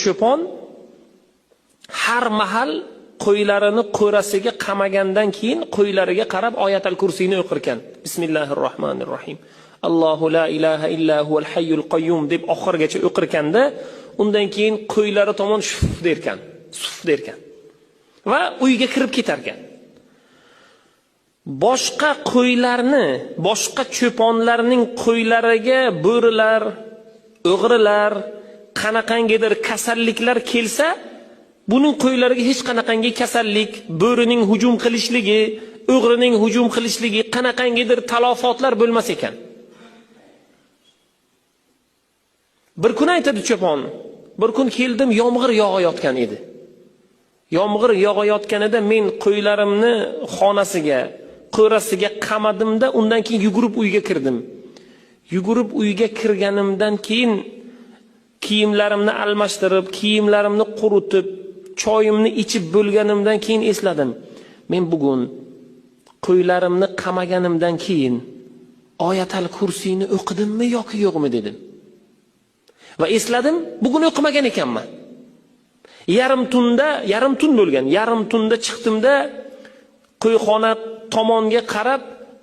Cho'pon har mahal qo'ylarini qo'rasiga qamagandan keyin qo'ylariga qarab oyatal kursiyni o'qirkan. Bismillahirrohmanirrohim. Allohu la ilaha illa huval hayyul qayyum deb oxirgacha o'qirkanda, undan keyin qo'ylari tomon shuf derkan, suf derkan. Va uyga kirib ketarkan. Boshqa qo'ylarni, boshqa cho'ponlarning qo'ylariga bo'rilar, o'g'rilar, qanaqangidir kasalliklar kelsa, buning qo'ylariga hech qanaqangi kasallik, bo'rining hujum qilishligi, o'g'rining hujum qilishligi, qanaqangidir talofotlar bo'lmas ekan. Bir kun aytadi cho'pon, bir kun keldim, yomg'ir yog'ayotgan edi. Yomg'ir yog'ayotganida men qo'ylarimni xonasiga, qo'rasiga qamadimda, undan keyin yugurib uyga kirdim. Yugurib uyga kirganimdan keyin kiyimlarimni almashtirib, kiyimlarimni quritib, choyimni ichib bo'lganimdan keyin esladim. Men bugun qo'ylarimni qamaganimdan keyin oyatal kursiyni o'qidimmi yoki yo'qmi dedim. Va esladim, bugun o'qimagan ekanman. Yarim tun bo'lgan. Yarim tunda chiqdimda qo'yxona tomonga qarab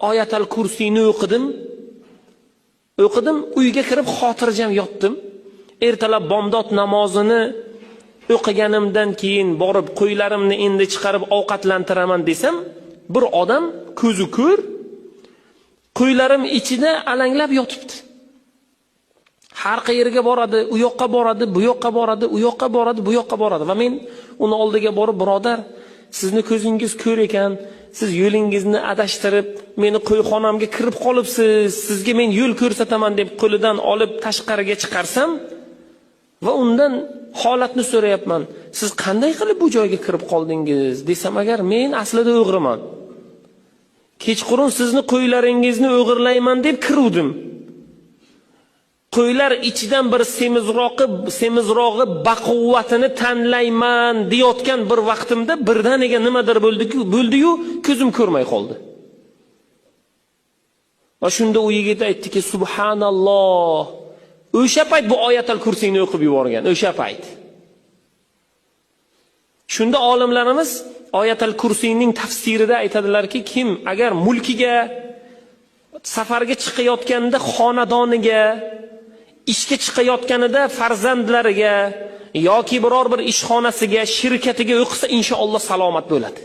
oyatal kursiyni o'qidim. Uyga kirib xotirjam yotdim. Ertalab bomdod namozini o'qiganimdan keyin borib qo'ylarimni endi chiqarib ovqatlantiraman desam, bir odam ko'zi ko'r qo'ylarim ichida alanglab yotibdi. Har qayerga boradi, u yoqqa boradi, bu yoqqa boradi, u yoqqa boradi, bu yoqqa boradi. Va men uni oldiga borib, birodar, sizni ko'zingiz ko'r ekan, siz yo'lingizni adashtirib, meni qo'yxonamga kirib qolibsiz, sizga men yo'l ko'rsataman deb qo'lidan olib tashqariga chiqarsam va undan holatni so'rayapman. Siz qanday qilib bu joyga kirib qoldingiz desam, agar men aslida o'g'riman. Kechqurun sizni qo'ylaringizni o'g'irlayman deb kiruvdim. Qo'ylar ichidan bir semizrog'i baquvvatini tanlayman deyotgan bir vaqtimda birdaniga nimadir bo'ldi-yu, ko'zim ko'rmay qoldi. Va shunda u yigit aytdiki, subhanalloh. O'sha payt bu oyatal kursiyni o'qib yuborgan, o'sha payt. Shunda olimlarimiz oyatal kursiyning tafsirida aytadilarki, kim agar mulkiga, safarga chiqayotganda xonadoniga, ishga chiqayotganida farzandlariga yoki biror bir ishxonasiga, shirkatiga o'qisa, inshaalloh salomat bo'ladi.